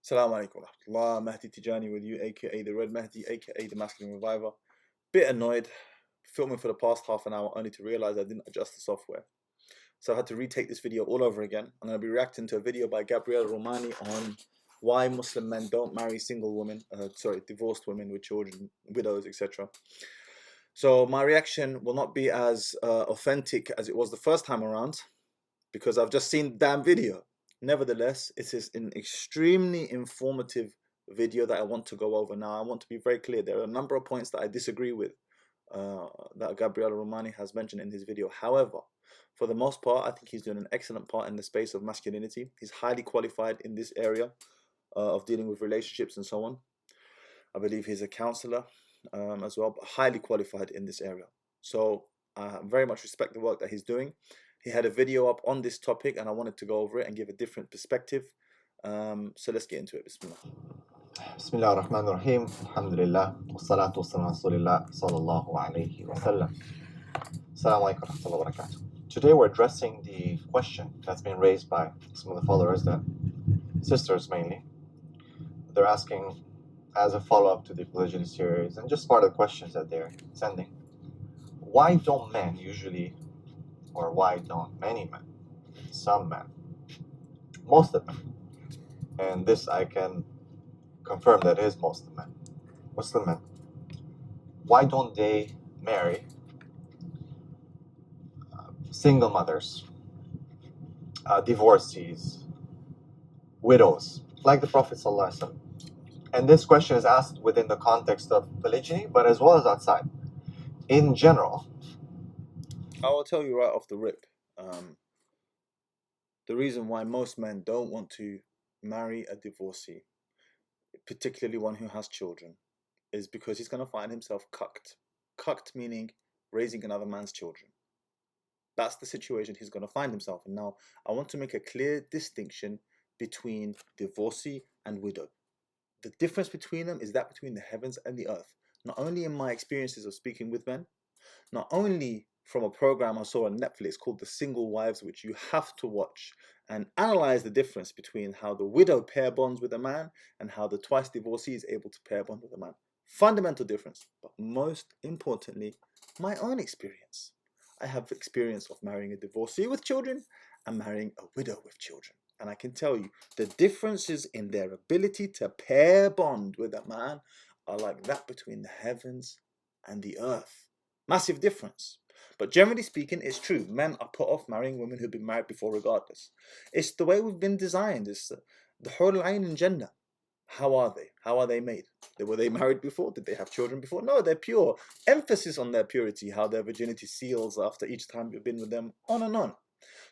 Assalamu alaikum wa rahmatullah. Mahdi Tijani with you, aka the Red Mahdi, aka the Masculine Reviver. Bit annoyed, filming for the past half an hour only to realize I didn't adjust the software. So I had to retake this video all over again. I'm going to be reacting to a video by Gabriel Al-Romaani on why Muslim men don't marry single women, divorced women with children, widows, etc. So my reaction will not be as authentic as it was the first time around, because I've just seen the damn video. Nevertheless, it is an extremely informative video that I want to go over now. I want to be very clear. There are a number of points that I disagree with that Gabriel Romani has mentioned in his video. However, for the most part, I think he's doing an excellent part in the space of masculinity. He's highly qualified in this area of dealing with relationships and so on. I believe he's a counselor as well, but highly qualified in this area. So I very much respect the work that he's doing. He had a video up on this topic and I wanted to go over it and give a different perspective. So let's get into it. Bismillah. Bismillah ar-Rahman ar-Rahim. Alhamdulillah. Wassalatu wassalamu ala Rasulillah sallallahu alayhi wa sallam. Assalamu alaikum wa rahmatullahi wa barakatuh. Today we're addressing the question that's been raised by some of the followers, the sisters mainly. They're asking as a follow-up to the polygyny series and just part of the questions that they're sending. Why don't men usually, or why don't many men, some men, most of them, and this I can confirm that it is most of men, Muslim men, why don't they marry single mothers, divorcees, widows, like the Prophet ﷺ? And this question is asked within the context of polygyny, but as well as outside. In general, I will tell you right off the rip, the reason why most men don't want to marry a divorcee, particularly one who has children, is because he's going to find himself cucked. Cucked meaning raising another man's children. That's the situation he's going to find himself in. Now, I want to make a clear distinction between divorcee and widow. The difference between them is that between the heavens and the earth. Not only in my experiences of speaking with men, not only from a program I saw on Netflix called The Single Wives, which you have to watch and analyze the difference between how the widow pair bonds with a man and how the twice divorcee is able to pair bond with a man. Fundamental difference, but most importantly, my own experience. I have experience of marrying a divorcee with children and marrying a widow with children. And I can tell you, the differences in their ability to pair bond with a man are like that between the heavens and the earth. Massive difference. But generally speaking, it's true. Men are put off marrying women who've been married before regardless. It's the way we've been designed. It's the Hur al-Ain and Jannah. How are they? How are they made? Were they married before? Did they have children before? No, they're pure. Emphasis on their purity, how their virginity seals after each time you've been with them, on and on.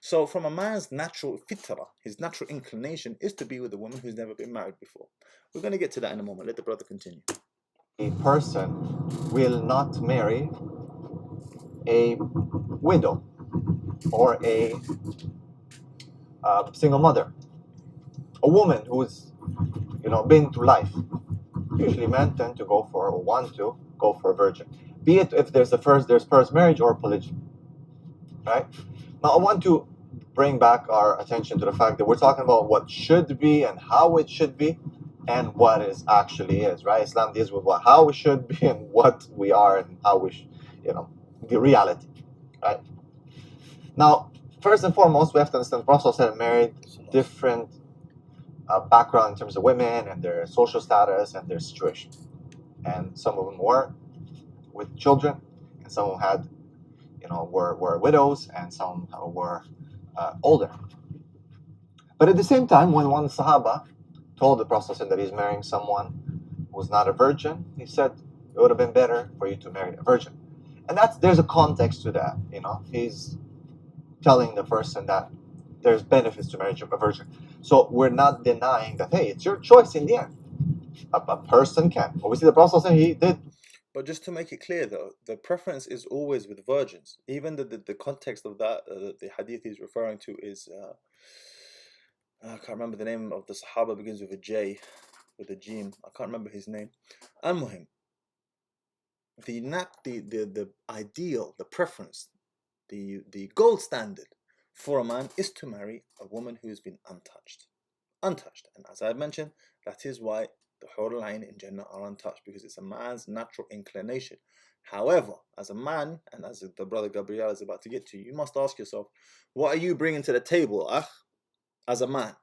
So from a man's natural fitra, his natural inclination is to be with a woman who's never been married before. We're going to get to that in a moment. Let the brother continue. a person will not marry a widow or a single mother, a woman who's been through life. Usually men tend to go for, or want to go for a virgin, be it if there's first marriage or polygyny, right? Now I want to bring back our attention to the fact that we're talking about what should be and how it should be and what it actually is, right? Islam deals with how we should be and what we are and how we the reality, right? Now, first and foremost, we have to understand the Prophet married different background in terms of women and their social status and their situation. And some of them were with children, and some of them had, were widows, and some were older. But at the same time, when one Sahaba told the Prophet that he's marrying someone who's not a virgin, he said it would have been better for you to marry a virgin. And there's a context to that, He's telling the person that there's benefits to marriage of a virgin. So we're not denying that, hey, it's your choice in the end. A person can. Obviously, the Prophet he did. But just to make it clear, though, the preference is always with virgins. Even the context of that, the hadith he's referring to is, I can't remember the name of the Sahaba, begins with a J, with a Jim. I can't remember his name. Al-Muhim. The ideal, the preference, the gold standard for a man is to marry a woman who has been untouched. untouched. And as I mentioned, that is why the Hur al-Ain in Jannah are untouched, because it's a man's natural inclination. However, as a man, and as the brother Gabriel is about to get to, you must ask yourself, what are you bringing to the table, as a man?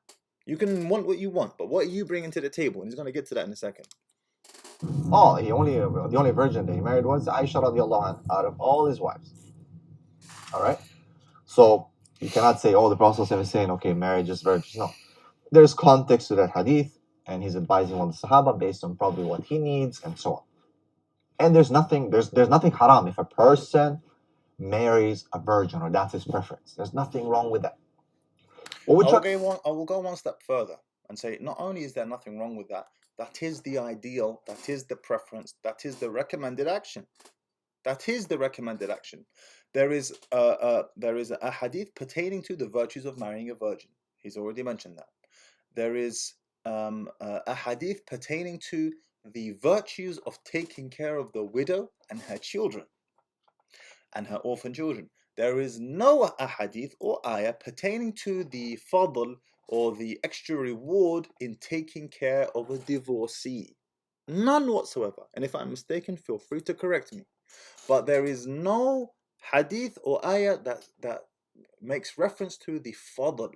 You can want what you want, but what are you bringing to the table? And he's going to get to that in a second. Oh, the only virgin that he married was Aisha radiallahu anha out of all his wives. All right? So you cannot say, oh, the Prophet is saying, okay, marriage is virgins. No. There's context to that hadith, and he's advising one of the Sahaba based on probably what he needs and so on. And there's nothing haram if a person marries a virgin or that's his preference. There's nothing wrong with that. I will go one step further and say, not only is there nothing wrong with that, that is the ideal, that is the preference, that is the recommended action. That is the recommended action. There is a hadith pertaining to the virtues of marrying a virgin. He's already mentioned that. There is a hadith pertaining to the virtues of taking care of the widow and her children and her orphan children. There is no hadith or ayah pertaining to the fadl or the extra reward in taking care of a divorcee. None whatsoever. And if I'm mistaken, feel free to correct me. But there is no hadith or ayah that makes reference to the fadl,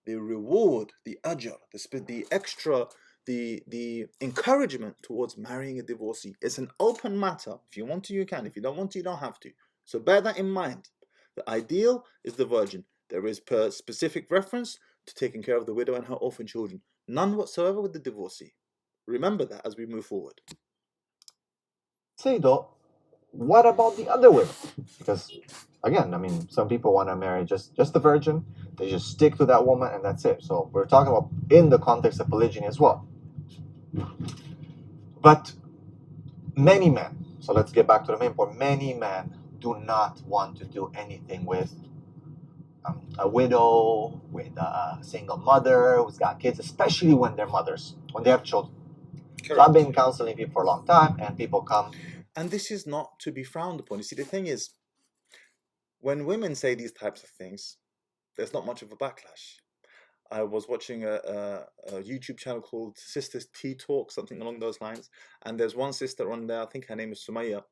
the reward, the ajr, the extra, the encouragement towards marrying a divorcee. It's an open matter. If you want to, you can. If you don't want to, you don't have to. So bear that in mind. The ideal is the virgin. There is per specific reference to taking care of the widow and her orphan children. None whatsoever with the divorcee. Remember that as we move forward. Say though, what about the other women? Because again, I mean, some people want to marry just the virgin. They just stick to that woman and that's it. So we're talking about in the context of polygyny as well. But many men, so let's get back to the main point, many men do not want to do anything with a widow, with a single mother who's got kids, especially when they're mothers, when they have children. Correct. So I've been counseling people for a long time, and people come. And this is not to be frowned upon. You see, the thing is, when women say these types of things, there's not much of a backlash. I was watching a YouTube channel called Sisters Tea Talk, something along those lines. And there's one sister on there, I think her name is Sumaya,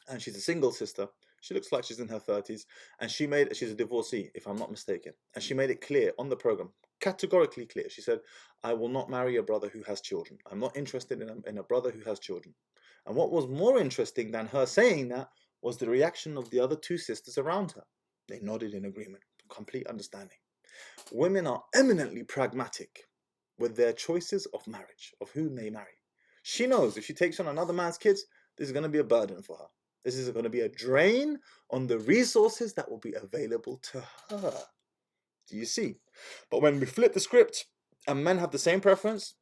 and she's a single sister. She looks like she's in her 30s, and she's a divorcee, if I'm not mistaken. And she made it clear on the program, categorically clear. She said, I will not marry a brother who has children. I'm not interested in a brother who has children. And what was more interesting than her saying that was the reaction of the other two sisters around her. They nodded in agreement, complete understanding. Women are eminently pragmatic with their choices of marriage, of whom they marry. She knows if she takes on another man's kids, this is going to be a burden for her. This is going to be a drain on the resources that will be available to her. Do you see? But when we flip the script and men have the same preference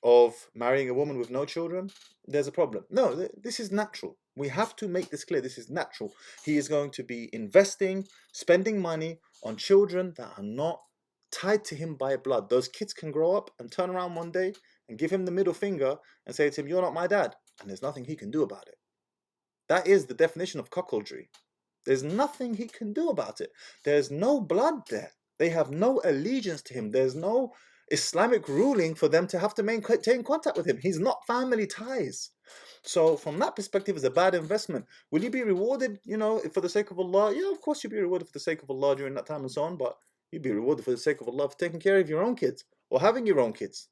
of marrying a woman with no children, there's a problem. No, this is natural. We have to make this clear. This is natural. He is going to be investing, spending money on children that are not tied to him by blood. Those kids can grow up and turn around one day and give him the middle finger and say to him, you're not my dad. And there's nothing he can do about it. That is the definition of cuckoldry. There's nothing he can do about it. There's no blood there. They have no allegiance to him. There's no Islamic ruling for them to have to maintain contact with him. He's not family ties. So from that perspective, it's a bad investment. Will you be rewarded, for the sake of Allah? Yeah, of course you'll be rewarded for the sake of Allah during that time and so on, but you'll be rewarded for the sake of Allah for taking care of your own kids or having your own kids.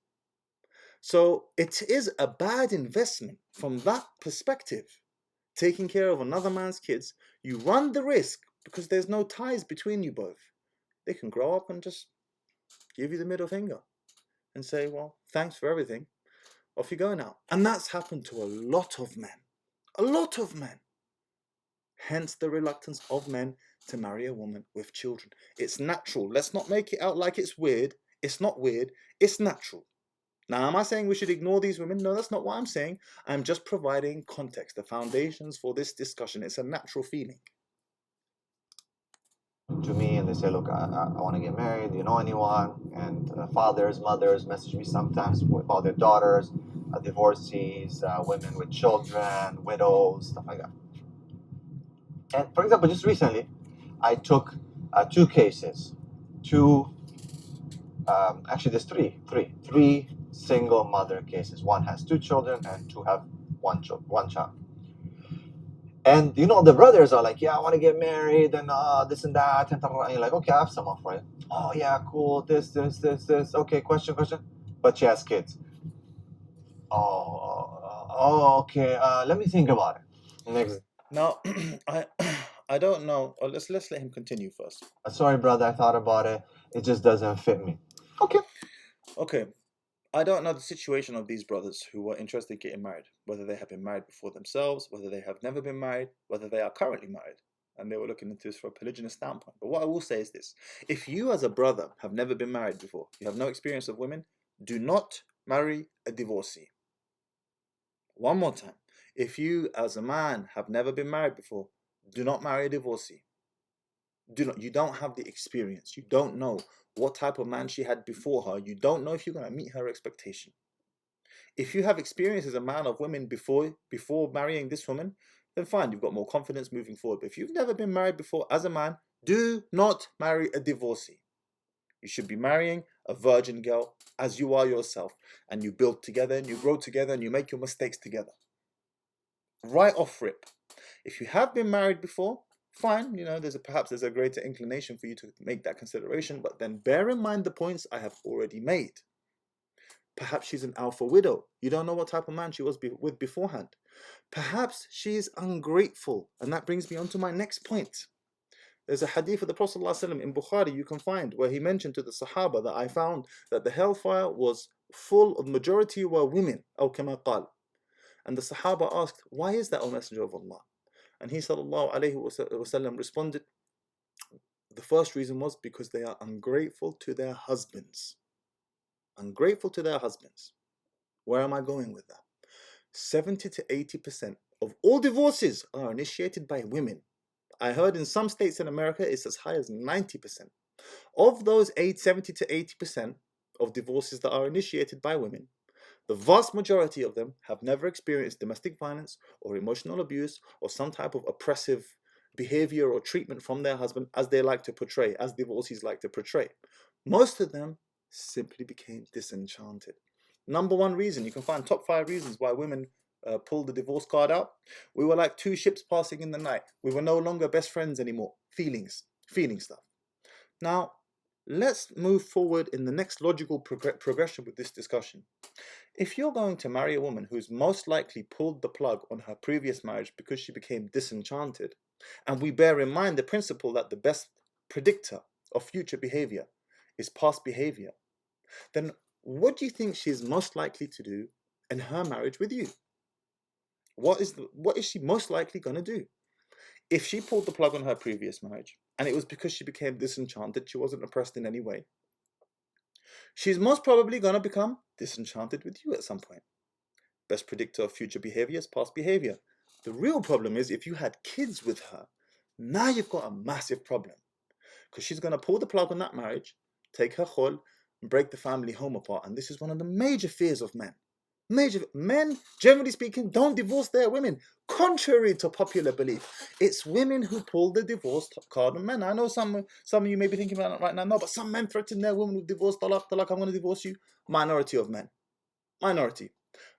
So it is a bad investment from that perspective. Taking care of another man's kids, you run the risk because there's no ties between you both. They can grow up and just give you the middle finger and say, well, thanks for everything. Off you go now. And that's happened to a lot of men. A lot of men. Hence the reluctance of men to marry a woman with children. It's natural. Let's not make it out like it's weird. It's not weird. It's natural. Now, am I saying we should ignore these women? No, that's not what I'm saying. I'm just providing context, the foundations for this discussion. It's a natural feeling. To me, and they say, look, I want to get married. Do you know anyone? And fathers, mothers message me sometimes about their daughters, divorcees, women with children, widows, stuff like that. And for example, just recently, I took two cases, two Actually, there's three single mother cases. One has 2 children, and 2 have one child. And the brothers are like, yeah, I want to get married, and this and that, and you're like, okay, I have someone for you. Oh yeah, cool. This. Okay, question. But she has kids. Okay. Let me think about it. Next. Now, I I don't know. Or let's let him continue first. Sorry, brother. I thought about it. It just doesn't fit me. Okay. Okay, I don't know the situation of these brothers who were interested in getting married, whether they have been married before themselves, whether they have never been married, whether they are currently married, and they were looking into this from a polygynous standpoint. But what I will say is this: if you, as a brother, have never been married before, you have no experience of women, do not marry a divorcee. One more time. If you, as a man, have never been married before, do not marry a divorcee. You don't have the experience. You don't know what type of man she had before her. You don't know if you're going to meet her expectation. If you have experience as a man of women before marrying this woman, then fine, you've got more confidence moving forward. But if you've never been married before as a man, do not marry a divorcee. You should be marrying a virgin girl as you are yourself, and you build together and you grow together and you make your mistakes together. Right off rip. If you have been married before, fine, perhaps there's a greater inclination for you to make that consideration, but then bear in mind the points I have already made. Perhaps she's an alpha widow. You don't know what type of man she was with beforehand. Perhaps she is ungrateful, and that brings me on to my next point. There's a hadith of the Prophet ﷺ in Bukhari you can find where he mentioned to the Sahaba that I found that the hellfire was full of majority were women, أو كما قال. And the Sahaba asked, why is that, O Messenger of Allah? And he ﷺ responded, the first reason was because they are ungrateful to their husbands. Ungrateful to their husbands. Where am I going with that? 70 to 80% of all divorces are initiated by women. I heard in some states in America it's as high as 90%. Of those 70 to 80% of divorces that are initiated by women, the vast majority of them have never experienced domestic violence or emotional abuse or some type of oppressive behavior or treatment from their husband, as they like to portray, as divorcees like to portray. Most of them simply became disenchanted. Number one reason, you can find top 5 reasons why women pulled the divorce card out. We were like 2 ships passing in the night. We were no longer best friends anymore. Feeling stuff. Now, let's move forward in the next logical progression with this discussion. If you're going to marry a woman who's most likely pulled the plug on her previous marriage because she became disenchanted, and we bear in mind the principle that the best predictor of future behavior is past behavior, then what do you think she's most likely to do in her marriage with you? What is she most likely going to do? If she pulled the plug on her previous marriage, and it was because she became disenchanted, she wasn't oppressed in any way, she's most probably going to become disenchanted with you at some point. Best predictor of future behavior is past behavior. The real problem is if you had kids with her, now you've got a massive problem. Because she's going to pull the plug on that marriage, take her khul, and break the family home apart. And this is one of the major fears of men. Men, generally speaking, don't divorce their women. Contrary to popular belief, it's women who pull the divorce card on men. I know some of you may be thinking about it right now. No, but some men threaten their women with divorce. Talak, I'm going to divorce you. Minority of men. Minority.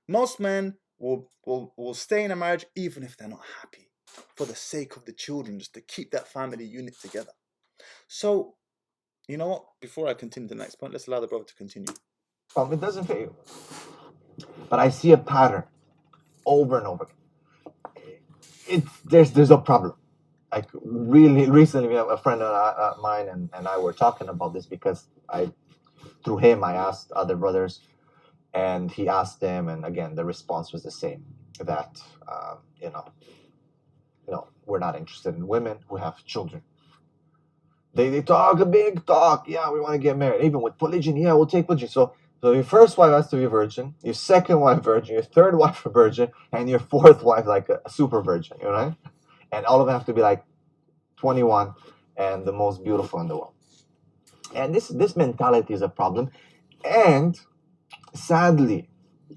Most men will stay in a marriage even if they're not happy, for the sake of the children, just to keep that family unit together. So, you know what? Before I continue to the next point, let's allow the brother to continue. It doesn't fit you. But I see a pattern over and over again. There's a problem. Like really recently, we have a friend of mine and I were talking about this because through him I asked other brothers, and he asked them, and again the response was the same, that we're not interested in women who have children. They talk a big talk. Yeah, we want to get married. Even with polygyny, yeah, we'll take polygyny. So your first wife has to be a virgin, your second wife virgin, your third wife a virgin, and your fourth wife like a super virgin, right? And all of them have to be like 21 and the most beautiful in the world. And this mentality is a problem. And sadly,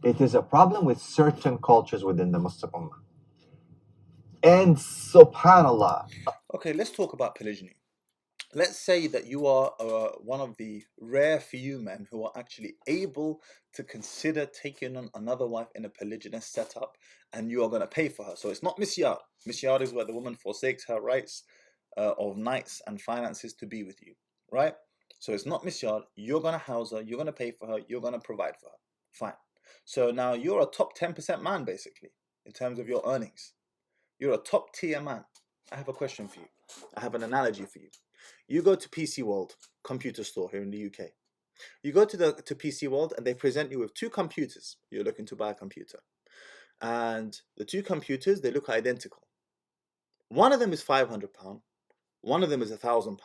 it is a problem with certain cultures within the Muslim Ummah. And subhanallah. Okay, let's talk about polygyny. let's say that you are one of the rare few men who are actually able to consider taking on another wife in a polygynous setup, and you are going to pay for her. So it's not misyar. Misyar is where the woman forsakes her rights of nights and finances to be with you, right? So it's not misyar. You're going to house her, you're going to pay for her, you're going to provide for her. Fine. So now you're a top 10% man, basically, in terms of your earnings. You're a top tier man. I have a question for you. I have an analogy for you. You go to PC World, computer store here in the UK. You go to PC World and they present you with two computers. You're looking to buy a computer. And the two computers, they look identical. One of them is £500. One of them is £1,000.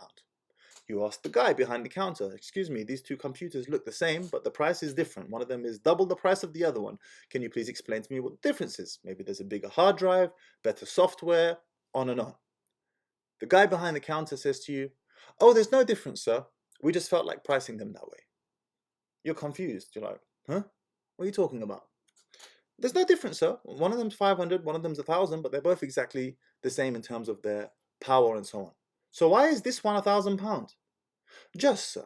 You ask the guy behind the counter, excuse me, these two computers look the same, but the price is different. One of them is double the price of the other one. Can you please explain to me what the difference is? Maybe there's a bigger hard drive, better software, on and on. The guy behind the counter says to you, oh, there's no difference, sir. We just felt like pricing them that way. You're confused. You're like, huh? What are you talking about? There's no difference, sir. One of them's 500, one of them's 1,000, but they're both exactly the same in terms of their power and so on. So why is this one £1,000? Just, sir.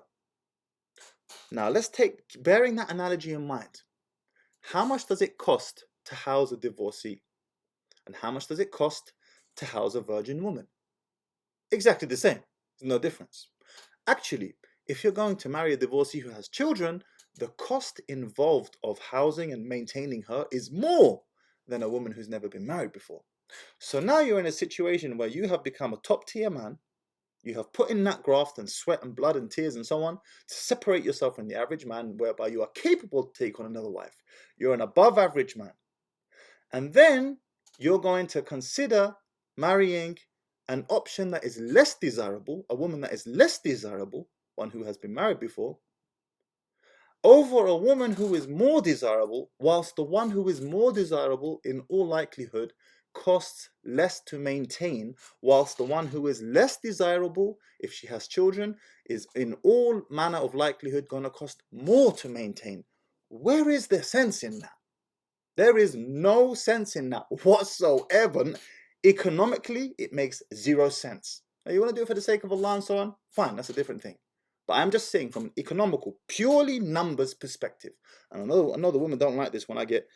Now let's bearing that analogy in mind, how much does it cost to house a divorcee? And how much does it cost to house a virgin woman? Exactly the same. There's no difference. Actually, if you're going to marry a divorcee who has children, the cost involved of housing and maintaining her is more than a woman who's never been married before. So now you're in a situation where you have become a top tier man. You have put in that graft and sweat and blood and tears and so on to separate yourself from the average man, whereby you are capable to take on another wife. You're an above average man. And then you're going to consider marrying an option that is less desirable, a woman that is less desirable, one who has been married before, over a woman who is more desirable, whilst the one who is more desirable in all likelihood costs less to maintain, whilst the one who is less desirable, if she has children, is in all manner of likelihood going to cost more to maintain. Where is the sense in that? There is no sense in that whatsoever. Economically, it makes zero sense. Now, you want to do it for the sake of Allah and so on? Fine, that's a different thing. But I'm just saying from an economical, purely numbers perspective. And I know the women don't like this when I get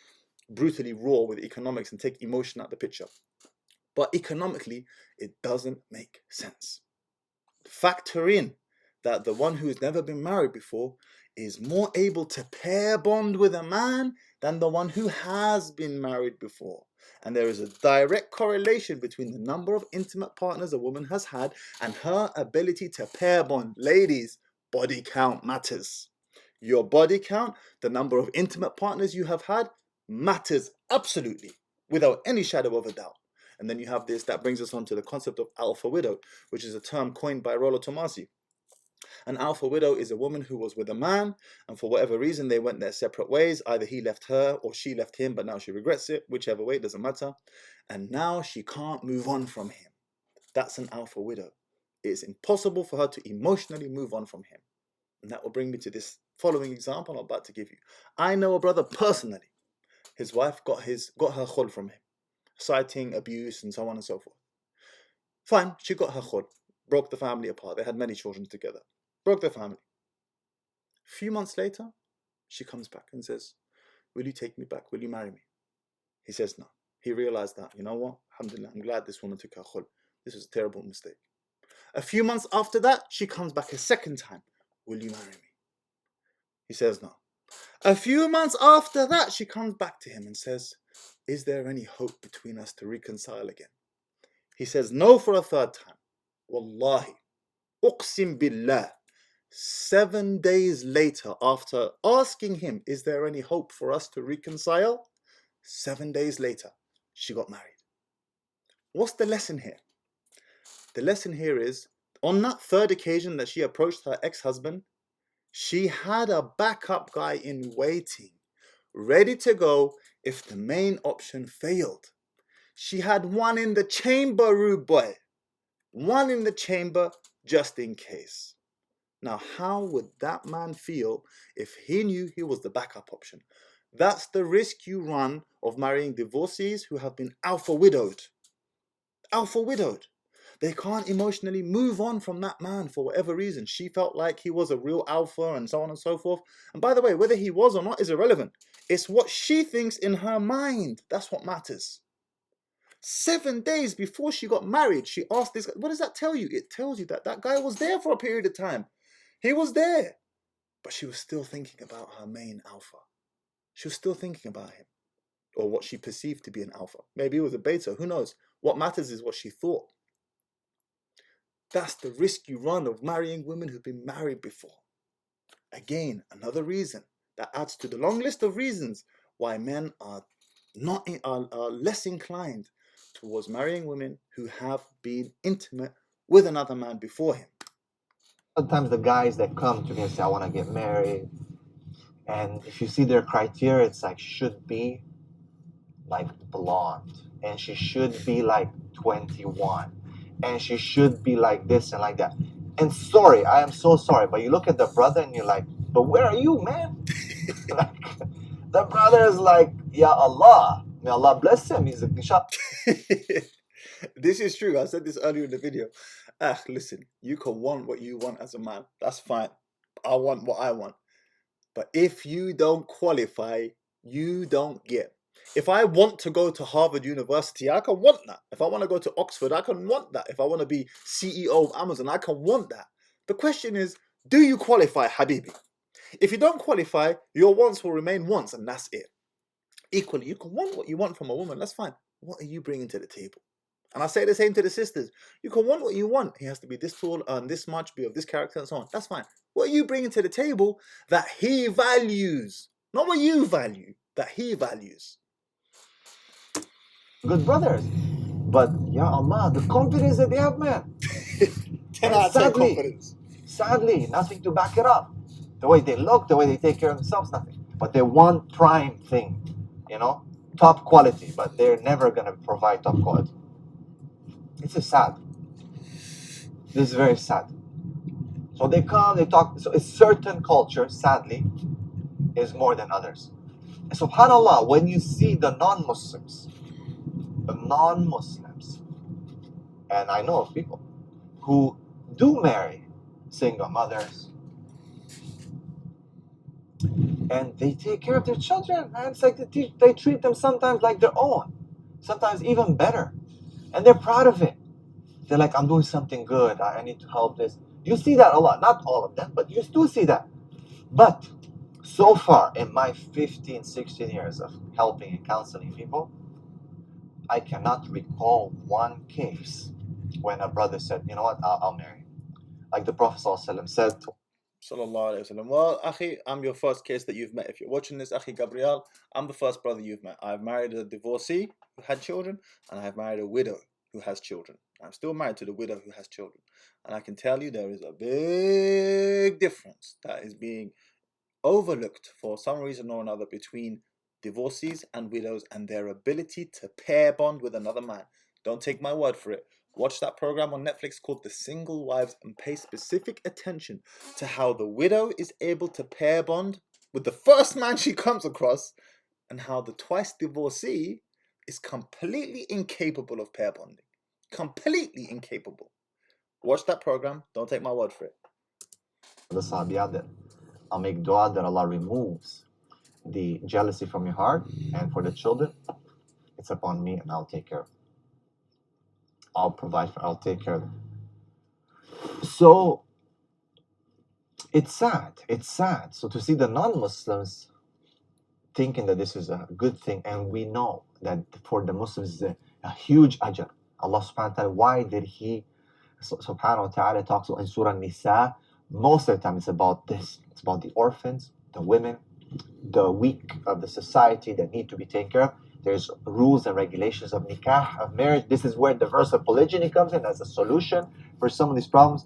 brutally raw with economics and take emotion out of the picture. But economically, it doesn't make sense. Factor in that the one who has never been married before is more able to pair bond with a man than the one who has been married before. And there is a direct correlation between the number of intimate partners a woman has had and her ability to pair bond. Ladies, body count matters. Your body count, the number of intimate partners you have had, matters absolutely, without any shadow of a doubt. And then you have this, that brings us on to the concept of alpha widow, which is a term coined by Rollo Tomasi. An alpha widow is a woman who was with a man, and for whatever reason they went their separate ways. Either he left her or she left him, but now she regrets it. Whichever way, it doesn't matter. And now she can't move on from him. That's an alpha widow. It's impossible for her to emotionally move on from him. And that will bring me to this following example I'm about to give you. I know a brother personally. His wife got her khul from him, citing abuse and so on and so forth. Fine, she got her khul, broke the family apart. They had many children together. Broke the family. A few months later, she comes back and says, will you take me back? Will you marry me? He says no. He realized that, you know what? Alhamdulillah, I'm glad this woman took her khul. This was a terrible mistake. A few months after that, she comes back a second time. Will you marry me? He says no. A few months after that, she comes back to him and says, is there any hope between us to reconcile again? He says no for a third time. Wallahi, uqsim billah. 7 days later, after asking him, is there any hope for us to reconcile? 7 days later, she got married. What's the lesson here? The lesson here is, on that third occasion that she approached her ex-husband, she had a backup guy in waiting, ready to go if the main option failed. She had one in the chamber, rude boy. One in the chamber just in case. Now, how would that man feel if he knew he was the backup option? That's the risk you run of marrying divorcees who have been alpha widowed. Alpha widowed. They can't emotionally move on from that man for whatever reason. She felt like he was a real alpha and so on and so forth. And by the way, whether he was or not is irrelevant. It's what she thinks in her mind. That's what matters. 7 days before she got married, she asked this guy, what does that tell you? It tells you that that guy was there for a period of time. He was there. But she was still thinking about her main alpha. She was still thinking about him. Or what she perceived to be an alpha. Maybe it was a beta. Who knows? What matters is what she thought. That's the risk you run of marrying women who've been married before. Again, another reason that adds to the long list of reasons why men are less inclined towards marrying women who have been intimate with another man before him. Sometimes the guys that come to me and say, I want to get married, and if you see their criteria, it's like, should be like blonde, and she should be like 21, and she should be like this and like that. And sorry, I am so sorry, but you look at the brother and you're like, but where are you, man? Like, the brother is like, Ya Allah, may Allah bless him. He's a bishop. This is true. I said this earlier in the video. Listen, you can want what you want as a man. That's fine. I want what I want. But if you don't qualify, you don't get. If I want to go to Harvard University, I can want that. If I want to go to Oxford, I can want that. If I want to be CEO of Amazon, I can want that. The question is, do you qualify, Habibi? If you don't qualify, your wants will remain wants, and that's it. Equally, you can want what you want from a woman. That's fine. What are you bringing to the table? And I say the same to the sisters. You can want what you want. He has to be this tall, earn this much, be of this character, and so on. That's fine. What are you bringing to the table that he values? Not what you value, that he values. Good brothers. But Ya Allah, the confidence that they have, man. 10 out of 10 confidence. Sadly, nothing to back it up. The way they look, the way they take care of themselves, nothing. But they want prime thing, top quality, but they're never going to provide top quality. It's just sad. This is very sad. So they come, they talk. So a certain culture, sadly, is more than others. And subhanAllah, when you see the non-Muslims, and I know of people who do marry single mothers, and they take care of their children, man. It's like they treat them sometimes like their own, sometimes even better, and they're proud of it. They're like, I'm doing something good, I need to help this. You see that a lot, not all of them, but you do see that. But so far in my 15, 16 years of helping and counseling people, I cannot recall one case when a brother said, you know what, I'll marry. Like the Prophet ﷺ said, Sallallahu Alaihi Wasallam. Well, Akhi, I'm your first case that you've met. If you're watching this, Akhi Gabriel, I'm the first brother you've met. I've married a divorcee who had children, and I've married a widow who has children. I'm still married to the widow who has children. And I can tell you there is a big difference that is being overlooked for some reason or another between divorcees and widows and their ability to pair bond with another man. Don't take my word for it. Watch that program on Netflix called The Single Wives and pay specific attention to how the widow is able to pair bond with the first man she comes across and how the twice divorcee is completely incapable of pair bonding. Completely incapable. Watch that program. Don't take my word for it. the Sahabiyat, that I'll make dua that Allah removes the jealousy from your heart, and for the children, it's upon me and I'll take care of them. I'll provide for, I'll take care of them. So it's sad. So to see the non-Muslims thinking that this is a good thing, and we know that for the Muslims is a huge ajr. Allah subhanahu wa ta'ala, why did He subhanahu wa ta'ala talks in Surah Nisa? Most of the time it's about this. It's about the orphans, the women, the weak of the society that need to be taken care of. There's rules and regulations of nikah, of marriage. This is where the verse of polygyny comes in as a solution for some of these problems.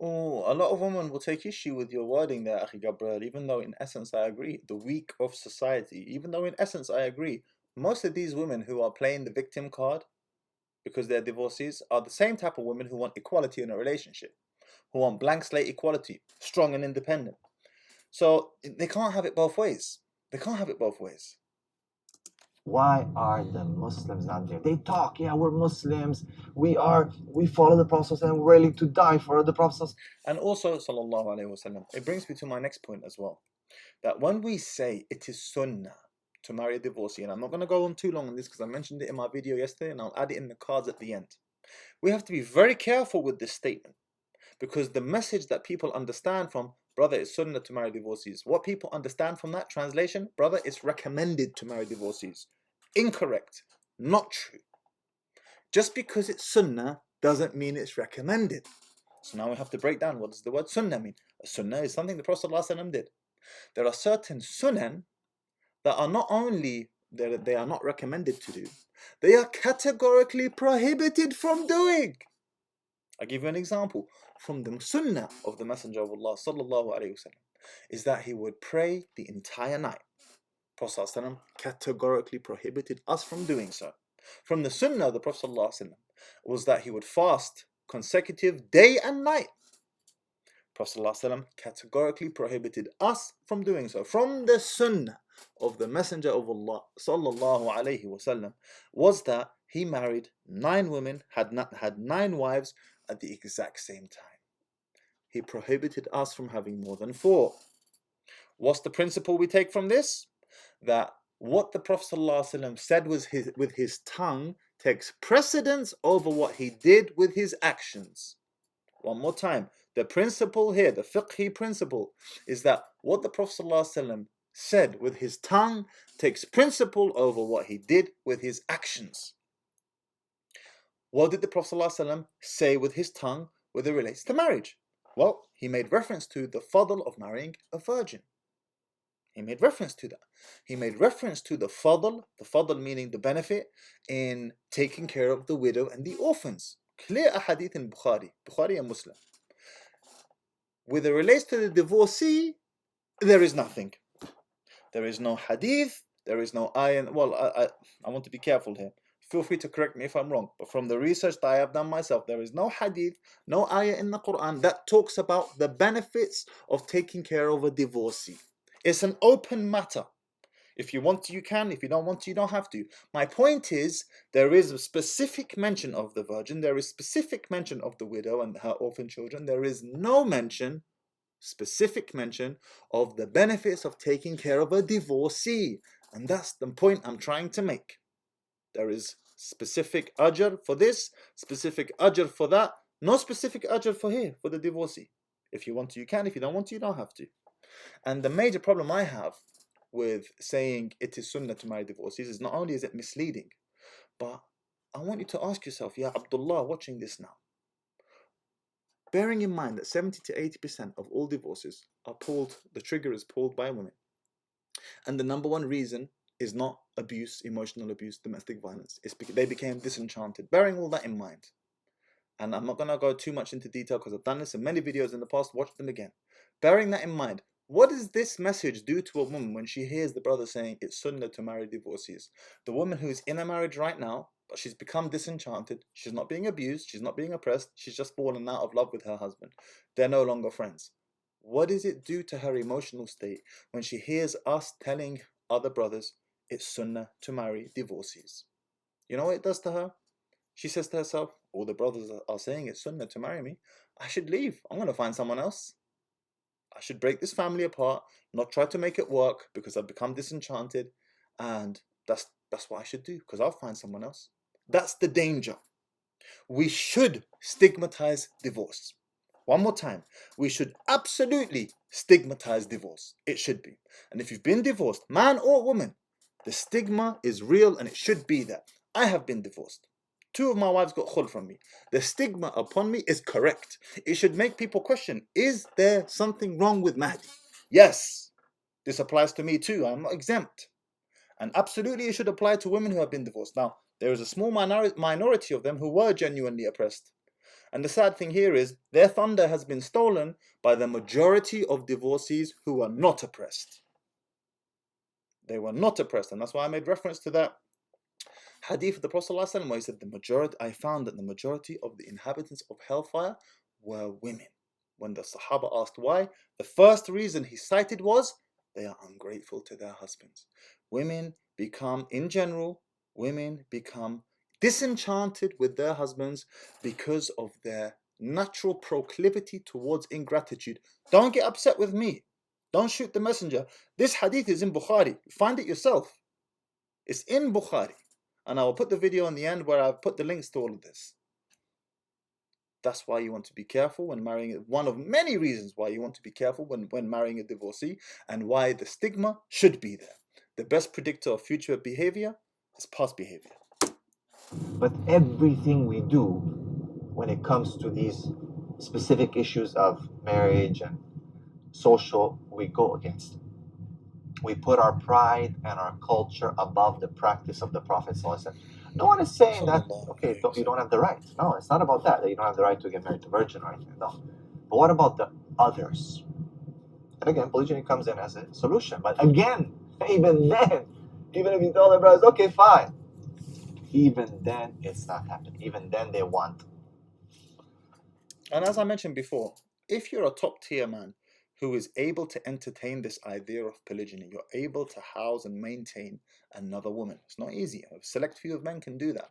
Oh, a lot of women will take issue with your wording there, Akhi Gabriel, even though in essence I agree. The weak of society, even though in essence I agree. Most of these women who are playing the victim card because they're divorcees are the same type of women who want equality in a relationship, who want blank slate equality, strong and independent. So they can't have it both ways. They can't have it both ways. Why are the Muslims not there? They talk, yeah, we're Muslims, we follow the Prophet and we're ready to die for the Prophet. And also, sallallahu alaihi wasallam, it brings me to my next point as well. That when we say it is sunnah to marry a divorcee, and I'm not going to go on too long on this because I mentioned it in my video yesterday and I'll add it in the cards at the end. We have to be very careful with this statement because the message that people understand from, brother, it's sunnah to marry divorcees. What people understand from that translation, brother, it's recommended to marry divorcees. Incorrect. Not true. Just because it's sunnah doesn't mean it's recommended. So now we have to break down, what does the word sunnah mean? A sunnah is something the Prophet ﷺ did. There are certain sunan that are not only they are not recommended to do, they are categorically prohibited from doing. I'll give you an example. From the sunnah of the Messenger of Allah sallallahu alaihi wasallam is that he would pray the entire night. Prophet ﷺ categorically prohibited us from doing so. From the sunnah of the Prophet ﷺ was that he would fast consecutive day and night. Prophet ﷺ categorically prohibited us from doing so. From the sunnah of the Messenger of Allah sallallahu alaihi wasallam was that he married 9 women, had 9 wives at the exact same time. He prohibited us from having more than 4. What's the principle we take from this? That what the Prophet ﷺ said with his tongue takes precedence over what he did with his actions. One more time. The principle here, the fiqhi principle, is that what the Prophet ﷺ said with his tongue takes principle over what he did with his actions. What did the Prophet ﷺ say with his tongue when it relates to marriage? Well, he made reference to the fadl of marrying a virgin. He made reference to that. He made reference to the fadl meaning the benefit in taking care of the widow and the orphans. Clear ahadith in Bukhari and Muslim. With it relates to the divorcee, there is nothing. There is no hadith, there is no ayah. Well, I want to be careful here. Feel free to correct me if I'm wrong. But from the research that I have done myself, there is no hadith, no ayah in the Quran that talks about the benefits of taking care of a divorcee. It's an open matter. If you want to, you can. If you don't want to, you don't have to. My point is, there is a specific mention of the virgin. There is specific mention of the widow and her orphan children. There is no mention, specific mention, of the benefits of taking care of a divorcee. And that's the point I'm trying to make. There is specific ajr for this, specific ajr for that. No specific ajr for here, for the divorcee. If you want to, you can. If you don't want to, you don't have to. And the major problem I have with saying it is sunnah to marry divorcees is not only is it misleading, but I want you to ask yourself, Ya Abdullah, watching this now, bearing in mind that 70 to 80% of all divorces are pulled, the trigger is pulled by women. And the number one reason is not abuse, emotional abuse, domestic violence. It's because they became disenchanted. Bearing all that in mind, and I'm not going to go too much into detail because I've done this in many videos in the past, watch them again. Bearing that in mind, what does this message do to a woman when she hears the brother saying it's sunnah to marry divorcees? The woman who's in a marriage right now, but she's become disenchanted, she's not being abused, she's not being oppressed, she's just fallen out of love with her husband. They're no longer friends. What does it do to her emotional state when she hears us telling other brothers it's sunnah to marry divorcees? You know what it does to her? She says to herself, all the brothers are saying it's sunnah to marry me. I should leave. I'm going to find someone else. I should break this family apart, not try to make it work because I've become disenchanted, and that's what I should do because I'll find someone else. That's the danger. We should stigmatize divorce. One more time, we should absolutely stigmatize divorce. It should be. And if you've been divorced, man or woman, the stigma is real and it should be there. I have been divorced. 2 of my wives got khul from me. The stigma upon me is correct. It should make people question, is there something wrong with Mahdi? Yes, this applies to me too. I'm not exempt. And absolutely it should apply to women who have been divorced. Now, there is a small minority of them who were genuinely oppressed. And the sad thing here is their thunder has been stolen by the majority of divorcees who are not oppressed. They were not oppressed, and that's why I made reference to that hadith of the Prophet ﷺ where he said, I found that the majority of the inhabitants of hellfire were women. When the Sahaba asked why, the first reason he cited was they are ungrateful to their husbands. Women in general, women become disenchanted with their husbands because of their natural proclivity towards ingratitude. Don't get upset with me. Don't shoot the messenger. This hadith is in Bukhari. Find it yourself. It's in Bukhari. And I will put the video in the end where I've put the links to all of this. That's why you want to be careful when marrying. One of many reasons why you want to be careful when marrying a divorcee, and why the stigma should be there. The best predictor of future behavior is past behavior. But everything we do when it comes to these specific issues of marriage and social, we go against. We put our pride and our culture above the practice of the Prophet ﷺ. No one is saying that, okay, you don't have the right. No, it's not about that you don't have the right to get married to a virgin or anything. No. But what about the others? And again, polygyny comes in as a solution. But again, even then, even if you tell the brothers, okay, fine, even then it's not happening. Even then they want. And as I mentioned before, if you're a top tier man who is able to entertain this idea of polygyny, you're able to house and maintain another woman. It's not easy. A select few of men can do that.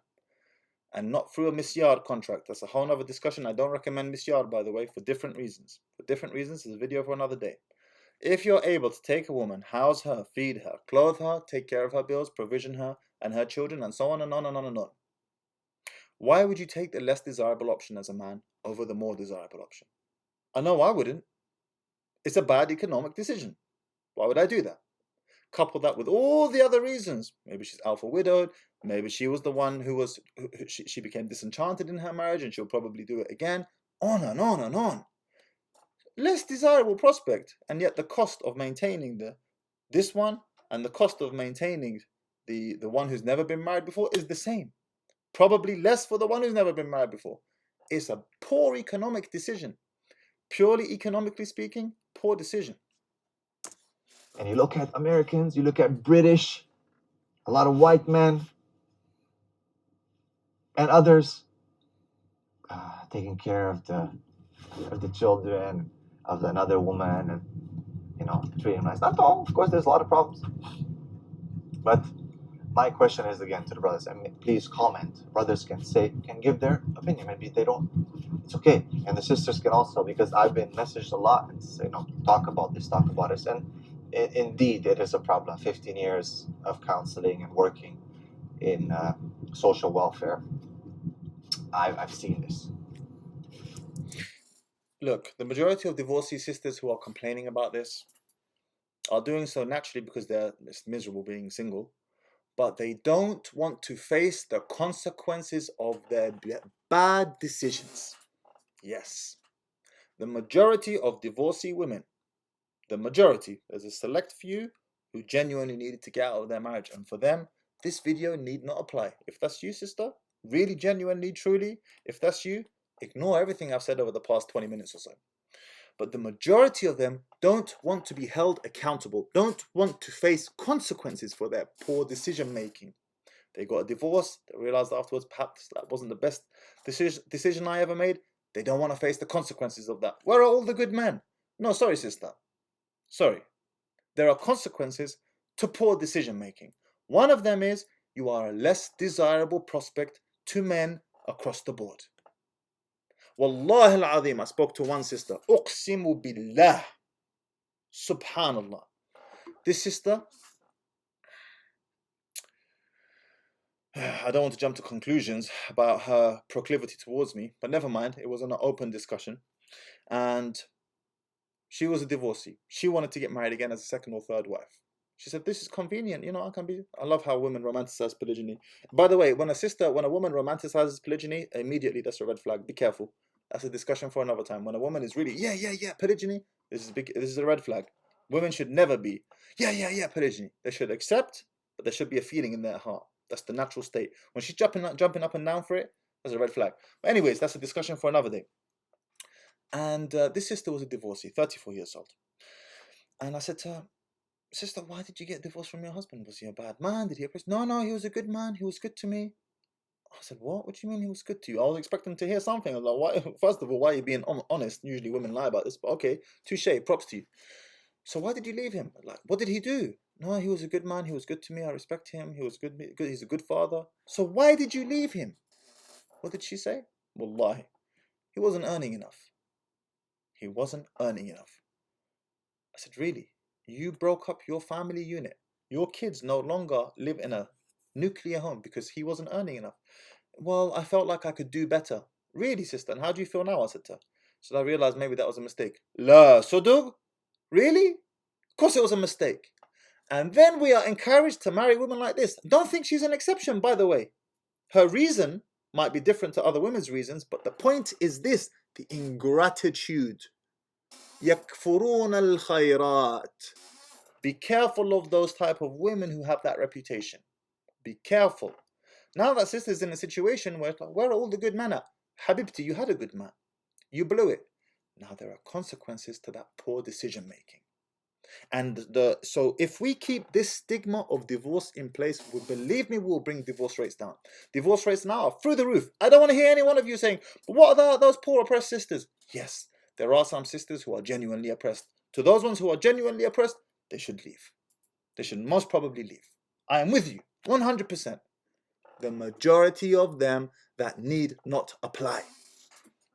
And not through a misyard contract. That's a whole other discussion. I don't recommend misyard, by the way, for different reasons. For different reasons, it's a video for another day. If you're able to take a woman, house her, feed her, clothe her, take care of her bills, provision her and her children, and so on and on and on and on, why would you take the less desirable option as a man over the more desirable option? I know I wouldn't. It's a bad economic decision. Why would I do that? Couple that with all the other reasons. Maybe she's alpha widowed. Maybe she was the one she became disenchanted in her marriage and she'll probably do it again. On and on and on. Less desirable prospect, and yet the cost of maintaining this one and the cost of maintaining the one who's never been married before is the same. Probably less for the one who's never been married before. It's a poor economic decision. Purely economically speaking, poor decision. And you look at Americans, you look at British, a lot of white men, and others taking care of the children of another woman, and treating them nice. Not all, of course. There's a lot of problems. But my question is again to the brothers, and please comment. Brothers can give their opinion. Maybe they don't. It's okay. And the sisters can also, because I've been messaged a lot and say, talk about this, and indeed it is a problem. 15 years of counseling and working in social welfare, I've seen this. Look, the majority of divorcee sisters who are complaining about this are doing so naturally because they're miserable being single, but they don't want to face the consequences of their bad decisions. Yes, the majority of divorcee women, there's a select few who genuinely needed to get out of their marriage, and for them, this video need not apply. If that's you, sister, really, genuinely, truly, if that's you, ignore everything I've said over the past 20 minutes or so. But the majority of them don't want to be held accountable, don't want to face consequences for their poor decision making. They got a divorce, they realized afterwards perhaps that wasn't the best decision I ever made. They don't want to face the consequences of that. Where are all the good men? No, sorry, sister. Sorry. There are consequences to poor decision making. One of them is you are a less desirable prospect to men across the board. Wallahi al-azim, I spoke to one sister. Uqsimu billah. Subhanallah. This sister, I don't want to jump to conclusions about her proclivity towards me, but never mind. It was an open discussion. And she was a divorcee. She wanted to get married again as a second or third wife. She said, this is convenient. I love how women romanticize polygyny. By the way, when a woman romanticizes polygyny, immediately that's a red flag. Be careful. That's a discussion for another time. When a woman is really, polygyny, this is a red flag. Women should never be, polygyny. They should accept, but there should be a feeling in their heart. That's the natural state. When she's jumping up and down for it, that's a red flag. But anyways, that's a discussion for another day. And this sister was a divorcee, 34 years old. And I said to her, sister, why did you get divorced from your husband? Was he a bad man? Did he oppress? No, he was a good man. He was good to me. I said, what? What do you mean he was good to you? I was expecting to hear something. I was like, why? First of all, why are you being honest? Usually women lie about this, but okay, touche, props to you. So why did you leave him? Like, what did he do? No, he was a good man. He was good to me. I respect him. He was good. He's a good father. So why did you leave him? What did she say? Wallahi, he wasn't earning enough. He wasn't earning enough. I said, really? You broke up your family unit. Your kids no longer live in a nuclear home because he wasn't earning enough. Well, I felt like I could do better. Really, sister? And how do you feel now? I said to her. So I realized maybe that was a mistake. La, Sudug? Really? Of course it was a mistake. And then we are encouraged to marry women like this. Don't think she's an exception, by the way. Her reason might be different to other women's reasons, but the point is this: the ingratitude. يَكْفُرُونَ الْخَيْرَاتِ. Be careful of those type of women who have that reputation. Be careful. Now that sister's in a situation where it's like, where are all the good men at? Habibti, you had a good man. You blew it. Now there are consequences to that poor decision making. And so if we keep this stigma of divorce in place, believe me, we'll bring divorce rates down. Divorce rates now are through the roof. I don't want to hear any one of you saying, but what are those poor oppressed sisters? Yes, there are some sisters who are genuinely oppressed. To those ones who are genuinely oppressed, they should leave. They should most probably leave. I am with you, 100%. The majority of them that need not apply.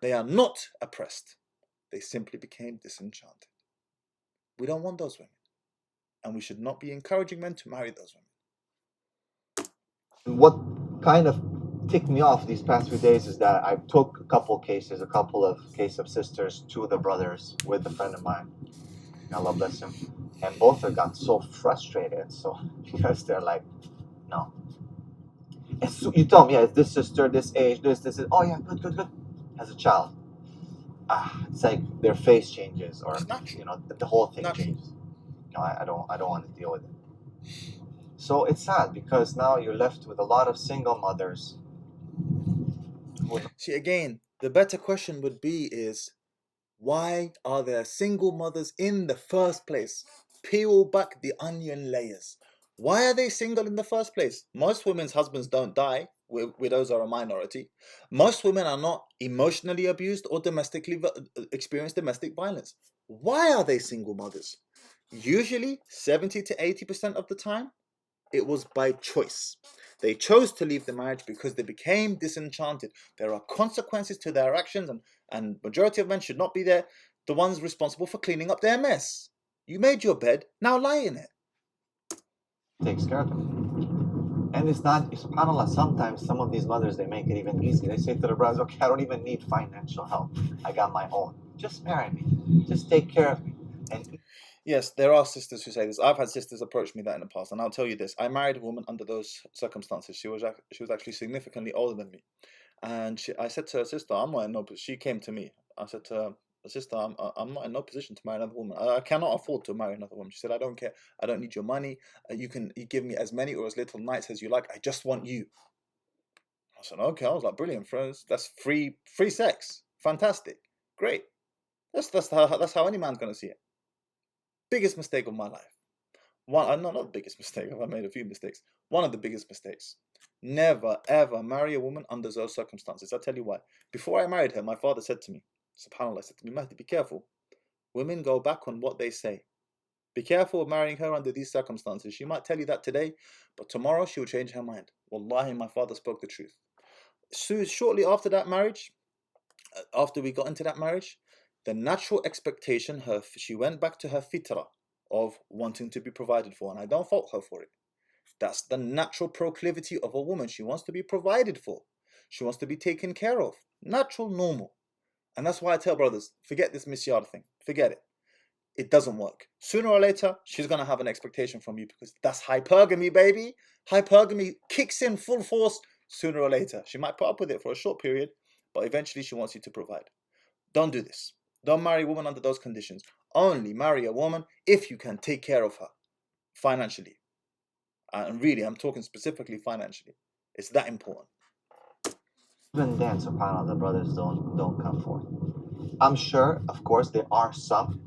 They are not oppressed. They simply became disenchanted. We don't want those women. And we should not be encouraging men to marry those women. What kind of ticked me off these past few days is that I took a couple of cases of sisters to the brothers with a friend of mine. Allah bless him. And both of them got so frustrated. So because they're like, no. And so you tell me, yeah, it's this sister, this age, this. Oh yeah, good. As a child. It's like their face changes, or the whole thing changes. I don't want to deal with it. So it's sad because now you're left with a lot of single mothers. See, again, the better question would be is, why are there single mothers in the first place? Peel back the onion layers. Why are they single in the first place? Most women's husbands don't die. Widows are a minority. Most women are not emotionally abused or experience domestic violence. Why are they single mothers? Usually 70 to 80% of the time, it was by choice. They chose to leave the marriage because they became disenchanted. There are consequences to their actions, and majority of men should not be the ones responsible for cleaning up their mess. You made your bed, now lie in it. Takes care of them. And it's not, subhanAllah, sometimes some of these mothers, they make it even easy. They say to the brothers, okay, I don't even need financial help. I got my own. Just marry me. Just take care of me. And yes, there are sisters who say this. I've had sisters approach me that in the past, and I'll tell you this: I married a woman under those circumstances. She was actually significantly older than me, and I said to her, sister, I'm not in no. She came to me. I said to her, sister, I'm not in no position to marry another woman. I cannot afford to marry another woman. She said, I don't care. I don't need your money. You give me as many or as little nights as you like. I just want you. I said, okay. I was like, brilliant, friends. That's free sex. Fantastic, great. That's how any man's gonna see it. Biggest mistake of my life. Not the biggest mistake. I've made a few mistakes. One of the biggest mistakes. Never ever marry a woman under those circumstances. I'll tell you why. Before I married her, my father said to me, subhanAllah, said to me, Mahdi, be careful. Women go back on what they say. Be careful of marrying her under these circumstances. She might tell you that today, but tomorrow she will change her mind. Wallahi, my father spoke the truth. So shortly after that marriage, after we got into that marriage, the natural expectation, she went back to her fitrah of wanting to be provided for, and I don't fault her for it. That's the natural proclivity of a woman. She wants to be provided for. She wants to be taken care of. Natural, normal. And that's why I tell brothers, forget this misyar thing. Forget it. It doesn't work. Sooner or later, she's going to have an expectation from you because that's hypergamy, baby. Hypergamy kicks in full force sooner or later. She might put up with it for a short period, but eventually she wants you to provide. Don't do this. Don't marry a woman under those conditions. Only marry a woman if you can take care of her financially. And really, I'm talking specifically financially. It's that important. even then, subhanAllah, the brothers don't come forth. I'm sure, of course, there are some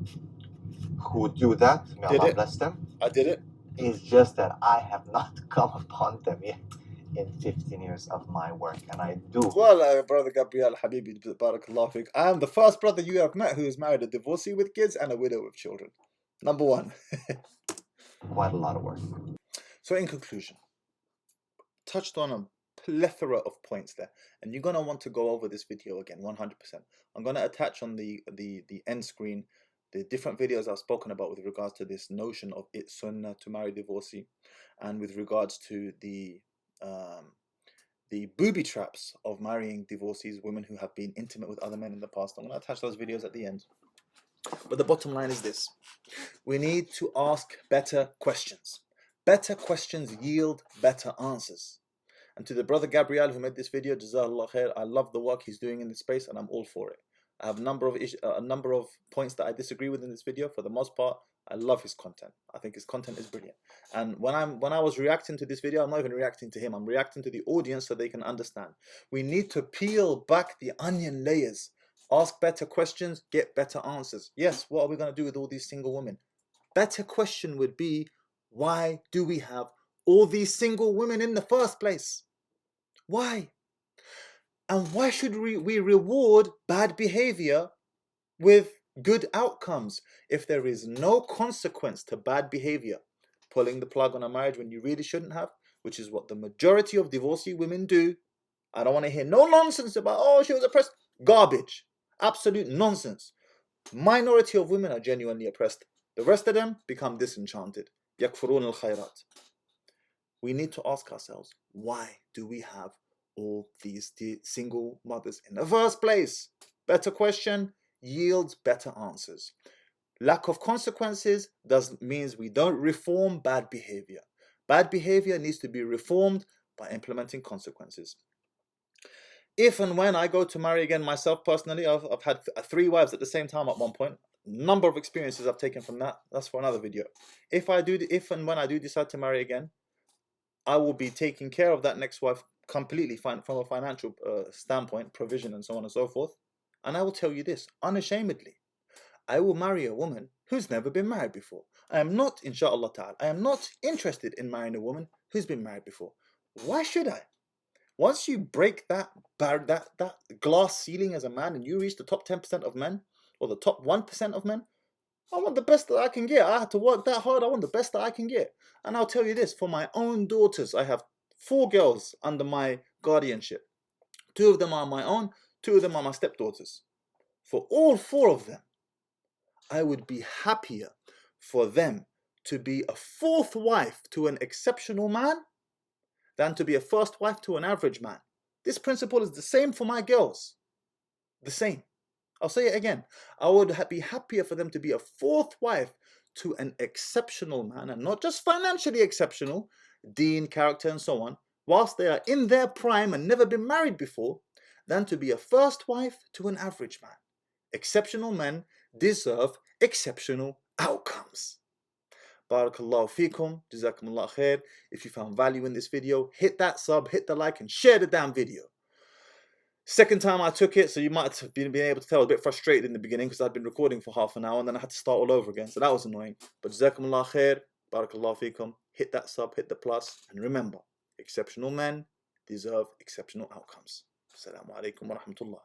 who do that. May Allah bless them. I did it. It's just that I have not come upon them yet in 15 years of my work, and I do. Well, brother Gabriel, Habibi, barakallahu fiqh. I am the first brother you have met who has married a divorcee with kids and a widow with children. Number one. quite a lot of work. So in conclusion, touched on a plethora of points there, and you're gonna want to go over this video again 100%. I'm gonna attach on the end screen the different videos I've spoken about with regards to this notion of it's sunnah to marry divorcee, and with regards to the booby traps of marrying divorcees, women who have been intimate with other men in the past. I'm gonna attach those videos at the end. But the bottom line is this: we need to ask better questions. Better questions yield better answers. And to the brother Gabriel who made this video, Jazakallah khair, I love the work he's doing in this space and I'm all for it. I have a number of points that I disagree with in this video. For the most part, I love his content. I think his content is brilliant. And when I was reacting to this video, I'm not even reacting to him. I'm reacting to the audience so they can understand. We need to peel back the onion layers. Ask better questions, get better answers. Yes, what are we going to do with all these single women? Better question would be, why do we have all these single women in the first place? Why? And why should we reward bad behavior with good outcomes if there is no consequence to bad behavior? Pulling the plug on a marriage when you really shouldn't have, which is what the majority of divorcee women do. I don't want to hear no nonsense about, oh, she was oppressed. Garbage. Absolute nonsense. Minority of women are genuinely oppressed. The rest of them become disenchanted. يَكْفُرُونَ الْخَيْرَاتِ. We need to ask ourselves, why do we have all these single mothers in the first place? Better question yields better answers. Lack of consequences means we don't reform bad behavior. Bad behavior needs to be reformed by implementing consequences. If and when I go to marry again myself personally, I've had 3 wives at the same time at one point. Number of experiences I've taken from that. That's for another video. If and when I do decide to marry again, I will be taking care of that next wife completely from a financial standpoint, provision and so on and so forth. And I will tell you this, unashamedly, I will marry a woman who's never been married before. I am not, inshallah ta'ala, I am not interested in marrying a woman who's been married before. Why should I? Once you break that glass ceiling as a man and you reach the top 10% of men, or the top 1% of men, I want the best that I can get. I had to work that hard. I want the best that I can get. And I'll tell you this, for my own daughters, I have 4 girls under my guardianship. 2 of them are my own, 2 of them are my stepdaughters. For all 4 of them, I would be happier for them to be a 4th wife to an exceptional man than to be a 1st wife to an average man. This principle is the same for my girls. The same. I'll say it again. I would be happier for them to be a 4th wife to an exceptional man, and not just financially exceptional, deen, character, and so on, whilst they are in their prime and never been married before, than to be a 1st wife to an average man. Exceptional men deserve exceptional outcomes. Barakallahu feekum, jazakumullah khair. If you found value in this video, hit that sub, hit the like, and share the damn video. Second time I took it, so you might have been able to tell I was a bit frustrated in the beginning because I'd been recording for half an hour and then I had to start all over again, so that was annoying. But jazakumullah khair, barakallahu feekum, hit that sub, hit the plus, and remember, exceptional men deserve exceptional outcomes. Assalamu alaikum wa rahmatullah.